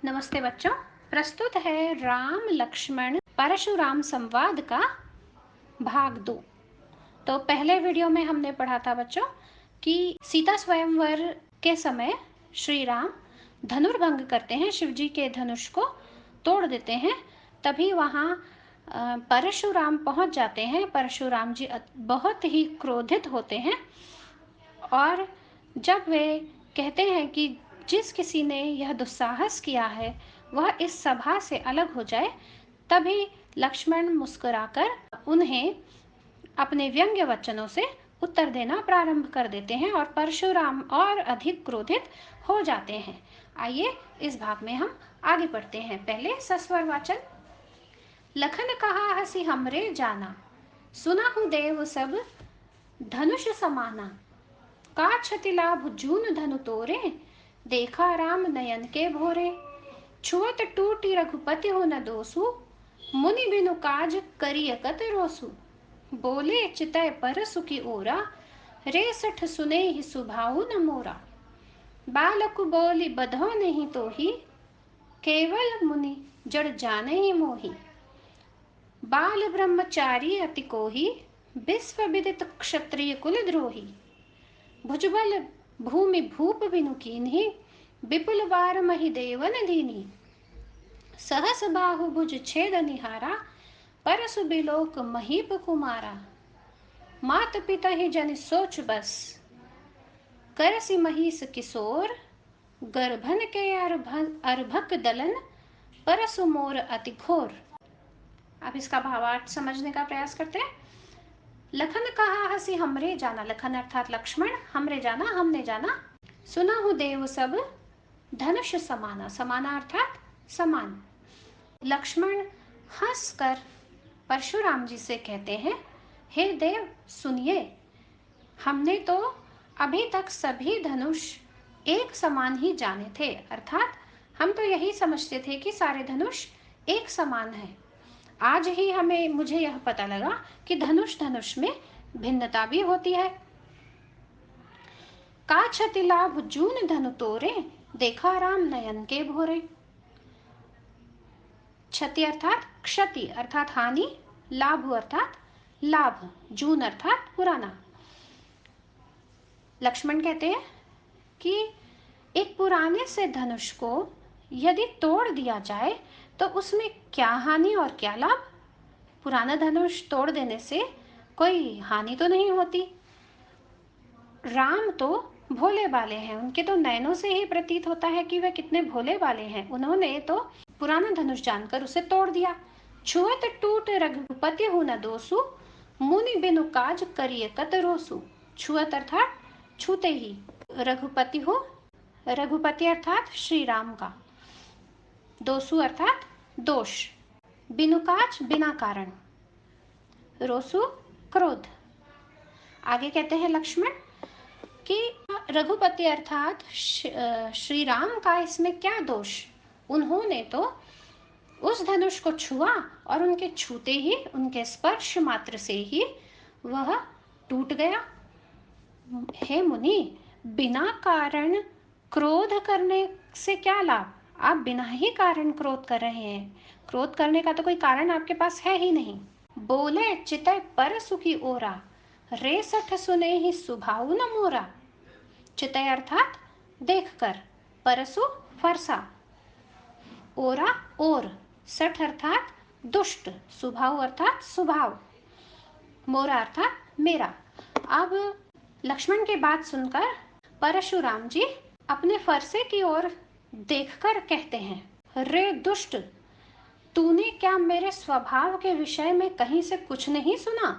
नमस्ते बच्चों। प्रस्तुत है राम लक्ष्मण परशुराम संवाद का भाग 2। तो पहले वीडियो में हमने पढ़ा था बच्चों कि सीता स्वयंवर के समय श्री राम धनुर्भंग करते हैं, शिवजी के धनुष को तोड़ देते हैं। तभी वहाँ परशुराम पहुँच जाते हैं। परशुराम जी बहुत ही क्रोधित होते हैं और जब वे कहते हैं कि जिस किसी ने यह दुस्साहस किया है वह इस सभा से अलग हो जाए, तभी लक्ष्मण मुस्कुराकर उन्हें अपने व्यंग्य वचनों से उत्तर देना प्रारंभ कर देते हैं और परशुराम और अधिक क्रोधित हो जाते हैं। आइए इस भाग में हम आगे बढ़ते हैं। पहले सस्वर वाचन। लखन कहा हसी हमरे जाना, सुना हूँ देव सब धनुष समाना। का क्षति लाभ जून धनु तोरे, देखा राम नयन के भोरे। छुअत टूटी रघुपति हो न दोसु, मुनि बिनु काज करियकत रोसु। बोले चितय परसु की ओरा, रे सठ सुने ही सुभाऊ न मोरा। बालक बोली बधो नहीं तो ही, केवल मुनि जड़ जाने ही मोही। बाल ब्रह्मचारी अति कोही, विश्व विदित क्षत्रिय कुल द्रोही। भुजबल भूमि भूप बिनु कीन्ही, विपुल वार मही देवन दीनी। सहस बाहु भुज छेद निहारा, परसु बिलोक महीप कुमारा। मात पिता ही जन सोच बस, करसी महिष किशोर। गर्भन के अर्भक दलन, परसु मोर अति घोर। अब इसका भावार्थ समझने का प्रयास करते हैं। लखन कहा हसी हमरे जाना, लखन अर्थात लक्ष्मण, हमरे जाना हमने जाना। सुना हूँ देव सब धनुष समाना, समाना अर्थात समान। लक्ष्मण हंसकर परशुराम जी से कहते हैं, हे देव सुनिए, हमने तो अभी तक सभी धनुष एक समान ही जाने थे, अर्थात हम तो यही समझते थे कि सारे धनुष एक समान हैं। आज ही मुझे यह पता लगा कि धनुष धनुष में भिन्नता भी होती है। का क्षति लाभ जून धनु तोरे, देखा राम नयन के भोरे। क्षति अर्थात क्षति अर्थात हानि, लाभ अर्थात लाभ, जून अर्थात पुराना। लक्ष्मण कहते हैं कि एक पुराने से धनुष को यदि तोड़ दिया जाए तो उसमें क्या हानि और क्या लाभ। पुराना धनुष तोड़ देने से कोई हानि तो नहीं होती। राम तो भोले भाले हैं, उनके तो नयनों से ही प्रतीत होता है कि वे कितने भोले भाले हैं। उन्होंने तो पुराना धनुष जानकर उसे तोड़ दिया। छुअत टूट रघुपति हो न दोसु, मुनि बिनु काज करिए कत रोसु। छुअत अर्थात छूते ही, रघुपति हो, रघुपति अर्थात श्री राम का, दोसु अर्थात दोष, बिनु काज बिना कारण, रोसु क्रोध। आगे कहते हैं लक्ष्मण कि रघुपति अर्थात श्री राम का इसमें क्या दोष। उन्होंने तो उस धनुष को छुआ और उनके छूते ही, उनके स्पर्श मात्र से ही वह टूट गया। हे मुनि, बिना कारण क्रोध करने से क्या लाभ। आप बिना ही कारण क्रोध कर रहे हैं, क्रोध करने का तो कोई कारण आपके पास है ही नहीं। बोले चितय परसु की ओरा, रे सठ सुने ही सुभाऊ न मोरा। चितय अर्थात देखकर, परसु फरसा, ओरा और, सठ अर्थात दुष्ट, सुभाव अर्थात स्वभाव, मोरा अर्थात मेरा। अब लक्ष्मण की बात सुनकर परशुराम जी अपने फरसे की ओर देखकर कहते हैं, रे दुष्ट, तूने क्या मेरे स्वभाव के विषय में कहीं से कुछ नहीं सुना।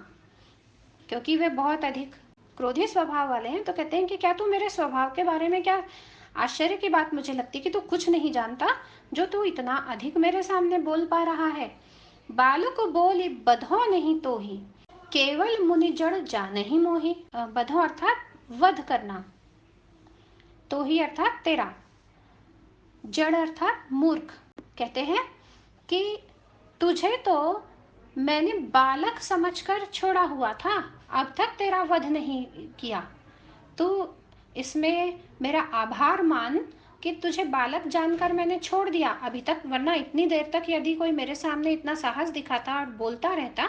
क्योंकि वे बहुत अधिक क्रोधी स्वभाव वाले हैं, तो कहते हैं कि क्या तू मेरे स्वभाव के बारे में, क्या आश्चर्य की बात मुझे लगती कि तू कुछ नहीं जानता जो तू इतना अधिक मेरे सामने बोल पा रहा है। बालक बोली बधो नहीं तो ही, केवल मुनि जड़ जाने ही मोही। बधो अर्थात वध करना, तो ही अर्थात तेरा, जड़ अर्थात मूर्ख। कहते हैं कि तुझे तो मैंने बालक समझकर छोड़ा हुआ था, अब तक तेरा वध नहीं किया। तू इसमें मेरा आभार मान कि तुझे बालक जानकर मैंने छोड़ दिया अभी तक, वरना इतनी देर तक यदि कोई मेरे सामने इतना साहस दिखाता और बोलता रहता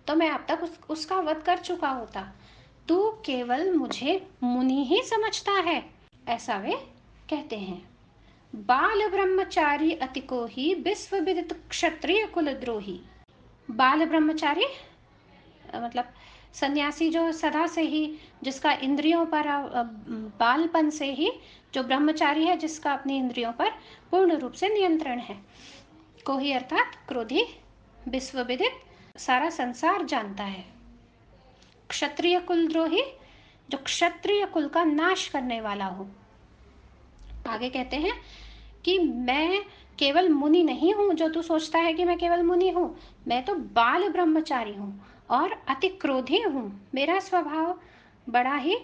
तो मैं अब तक उसका वध कर चुका होता। तू केवल मुझे मुनि ही समझता है, ऐसा वे कहते हैं। बाल ब्रह्मचारी अतिको ही विश्व विदित क्षत्रिय कुलद्रोही। बाल ब्रह्मचारी मतलब सन्यासी जो सदा से ही, जिसका इंद्रियों पर बालपन से ही, जो ब्रह्मचारी है जिसका अपनी इंद्रियों पर पूर्ण रूप से नियंत्रण है। को ही अर्थात क्रोधी, विश्वविदित, सारा संसार जानता है। क्षत्रिय कुलद्रोही, जो क्षत्रिय कुल का नाश करने वाला हो। आगे कहते हैं कि मैं केवल मुनि नहीं हूं, जो तू सोचता है कि मैं केवल मुनि हूं, मैं तो बाल ब्रह्मचारी हूं और अति क्रोधी हूं। मेरा स्वभाव बड़ा ही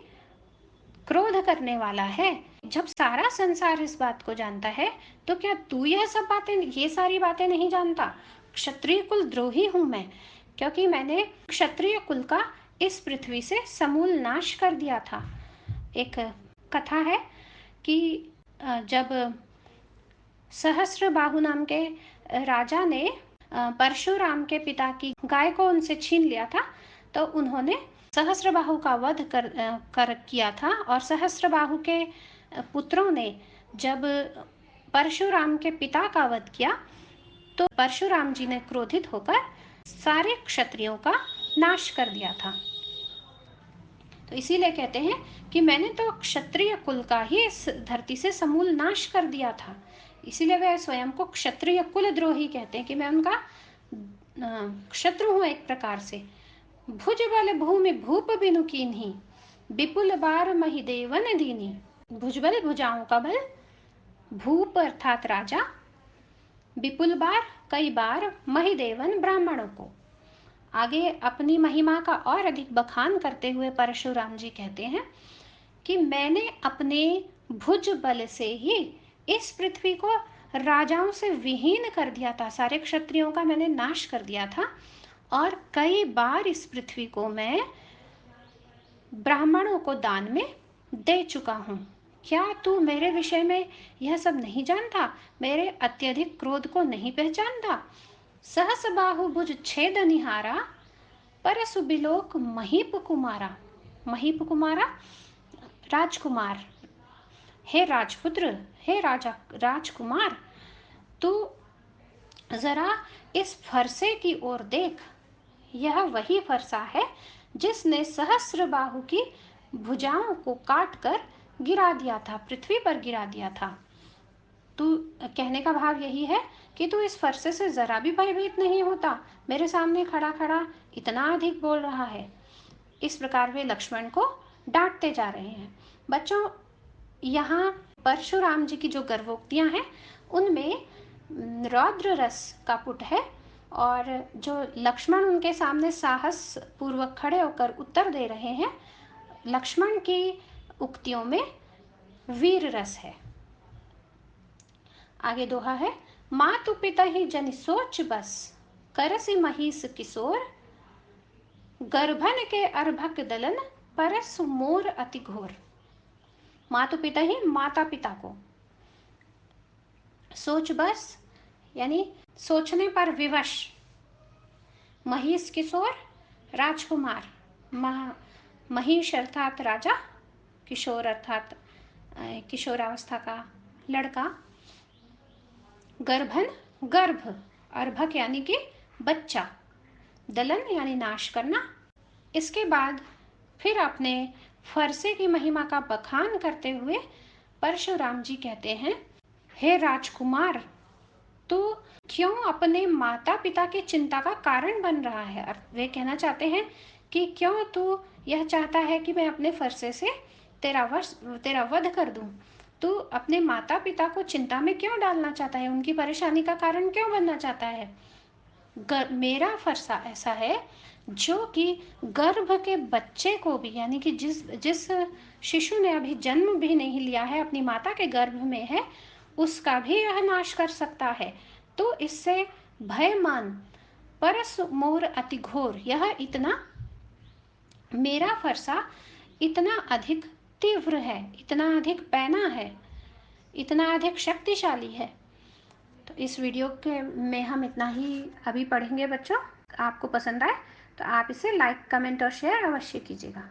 क्रोध करने वाला है। जब सारा संसार इस बात को जानता है तो क्या तू ये सारी बातें नहीं जानता? क्षत्रिय कुल द्रोही हूं मैं, क्योंकि मैंने क्षत्रिय कुल का इस पृथ्वी से समूल नाश कर दिया था। एक कथा है कि जब सहस्त्रबाहु नाम के राजा ने परशुराम के पिता की गाय को उनसे छीन लिया था, तो उन्होंने सहस्त्रबाहु का वध कर किया था। और सहस्त्रबाहु के पुत्रों ने जब परशुराम के पिता का वध किया तो परशुराम जी ने क्रोधित होकर सारे क्षत्रियों का नाश कर दिया था। तो इसीलिए कहते हैं कि मैंने तो क्षत्रिय कुल का ही इस धरती से समूल नाश कर दिया था। इसीलिए वे स्वयं को क्षत्रिय कुलद्रोही कहते हैं कि मैं उनका शत्रु हूं एक प्रकार से। भुज बल भूमि भूप बिनु कीन्ही, विपुल बार महिदेवन दीनी। भुजबल भुजाओं का बल, भूप अर्थात राजा, विपुल बार कई बार, महिदेवन ब्राह्मणों को। आगे अपनी महिमा का और अधिक बखान करते हुए परशुराम जी कहते हैं कि मैंने अपने भुज बल से ही इस पृथ्वी को राजाओं से विहीन कर दिया था, सारे क्षत्रियों का मैंने नाश कर दिया था। और कई बार इस पृथ्वी को मैं ब्राह्मणों को दान में दे चुका हूँ। क्या तू मेरे विषय में यह सब नहीं जानता? मेरे अत्यधिक क्रोध को नहीं पहचानता? सहस बाहु भुज छेद निहारा, परसु बिलोक महीप कुमारा। महीप कुमारा राजकुमार, हे राजपुत्र, हे राजकुमार, तू जरा इस फरसे की ओर देख। यह वही फरसा है जिसने सहस्त्रबाहु की भुजाओं को काटकर गिरा दिया था, पृथ्वी पर गिरा दिया था। तू, कहने का भाव यही है कि तू इस फरसे से जरा भी भयभीत नहीं होता, मेरे सामने खड़ा खड़ा इतना अधिक बोल रहा है। इस प्रकार वे लक्ष्मण को डांटते जा रहे हैं। बच्चों, यहाँ परशुराम जी की जो गर्वोक्तियां हैं उनमें रौद्र रस का पुट है, और जो लक्ष्मण उनके सामने साहस पूर्वक खड़े होकर उत्तर दे रहे हैं, लक्ष्मण की उक्तियों में वीर रस है। आगे दोहा है, मातु पिता ही जन सोच बस, करसि महिष किशोर, गर्भन के अर्भक दलन, परस मोर अति घोर। मातु पिता ही माता पिता को, सोच बस यानी सोचने पर विवश, महिष किशोर राजकुमार, महिष अर्थात राजा, किशोर अर्थात किशोरावस्था का लड़का, गर्भन गर्भ, अर्भक यानी कि बच्चा, दलन यानी नाश करना। इसके बाद फिर अपने फरसे की महिमा का बखान करते हुए परशुराम जी कहते हैं, हे राजकुमार, तू क्यों अपने माता पिता की चिंता का कारण बन रहा है? वे कहना चाहते हैं कि क्यों तू यह चाहता है कि मैं अपने फरसे से तेरा वध कर दूं? तू अपने माता पिता को चिंता में क्यों डालना चाहता है? उनकी परेशानी का कारण क्यों बनना चाहता है? मेरा फरसा ऐसा है जो कि गर्भ के बच्चे को भी, यानी कि जिस शिशु ने अभी जन्म भी नहीं लिया है, अपनी माता के गर्भ में है, उसका भी यह नाश कर सकता है। तो इससे भय मान, परस मोर अति घोर, यह इतना, मेरा फरसा इतना अधिक तीव्र है, इतना अधिक पैना है, इतना अधिक शक्तिशाली है। तो इस वीडियो के में हम इतना ही अभी पढ़ेंगे बच्चों। आपको पसंद आए तो आप इसे लाइक, कमेंट और शेयर अवश्य कीजिएगा।